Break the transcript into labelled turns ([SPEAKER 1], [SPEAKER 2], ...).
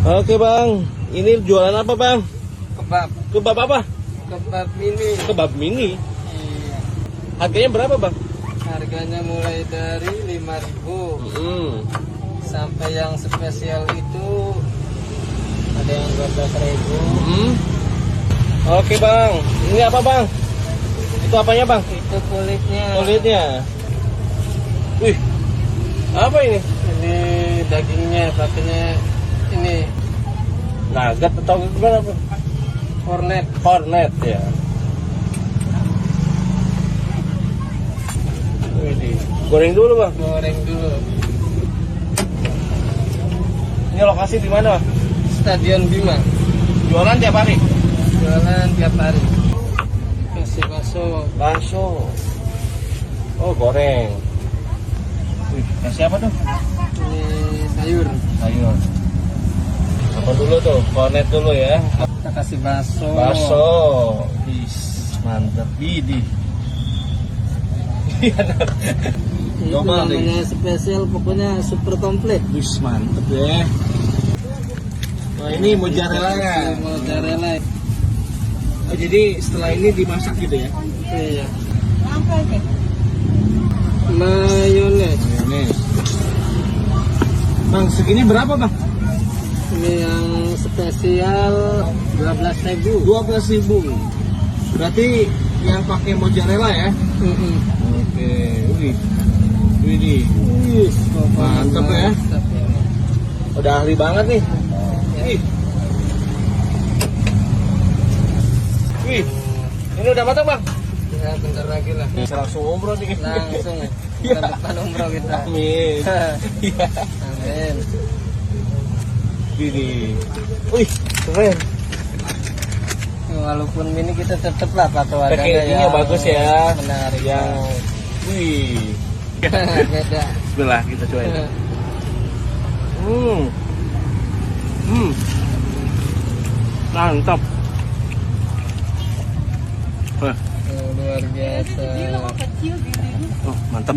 [SPEAKER 1] Oke bang, ini jualan apa bang?
[SPEAKER 2] Kebab.
[SPEAKER 1] Kebab apa?
[SPEAKER 2] Kebab mini.
[SPEAKER 1] Kebab mini.
[SPEAKER 2] Iya.
[SPEAKER 1] Harganya berapa bang?
[SPEAKER 2] Harganya mulai dari 5.000 sampai yang spesial itu ada yang 12.000.
[SPEAKER 1] Oke bang, ini apa bang? Itu apanya bang?
[SPEAKER 2] Itu kulitnya.
[SPEAKER 1] Kulitnya. Wih, apa ini?
[SPEAKER 2] Ini dagingnya, pakainya ini
[SPEAKER 1] Nugget atau gimana bang?
[SPEAKER 2] cornet.
[SPEAKER 1] Cornet ya. Wih, goreng dulu bang.
[SPEAKER 2] Goreng dulu.
[SPEAKER 1] Ini lokasi di mana bang?
[SPEAKER 2] Stadion Bima.
[SPEAKER 1] Jualan tiap hari?
[SPEAKER 2] Jualan tiap hari. Kasih bakso.
[SPEAKER 1] Oh goreng. Wih, kasih apa tuh?
[SPEAKER 2] Ini sayur.
[SPEAKER 1] Sayur. Apa dulu tuh? Cornet dulu ya.
[SPEAKER 2] Kita kasih bakso.
[SPEAKER 1] Bakso. Is mantap. Ini
[SPEAKER 2] Itu namanya spesial, pokoknya super komplit.
[SPEAKER 1] Wis mantep ya. Nah ini mozzarella ya.
[SPEAKER 2] Mozzarella.
[SPEAKER 1] Oh, jadi setelah ini dimasak gitu ya?
[SPEAKER 2] Iya. Mayones.
[SPEAKER 1] Mayonnaise. Bang segini berapa bang?
[SPEAKER 2] Ini yang spesial 12.000.
[SPEAKER 1] 12.000. Berarti yang pakai mozzarella ya? Oke. Wih. Wih. Mantap ya. Udah ahli banget nih. Wih. Wih. Ini udah matang bang?
[SPEAKER 2] Ya bentar lagi lah.
[SPEAKER 1] Bisa langsung umroh nih.
[SPEAKER 2] Langsung ya. Bulan depan umroh kita.
[SPEAKER 1] Amin. Iya.
[SPEAKER 2] Amin.
[SPEAKER 1] Gini. Wih, keren.
[SPEAKER 2] Walaupun mini kita tetap lah pakai
[SPEAKER 1] Packagingnya bagus ya.
[SPEAKER 2] Menarik.
[SPEAKER 1] Yang wih.
[SPEAKER 2] Beda.
[SPEAKER 1] Bismillah kita cobain. Mantap.
[SPEAKER 2] Luar biasa.
[SPEAKER 1] Oh, mantap.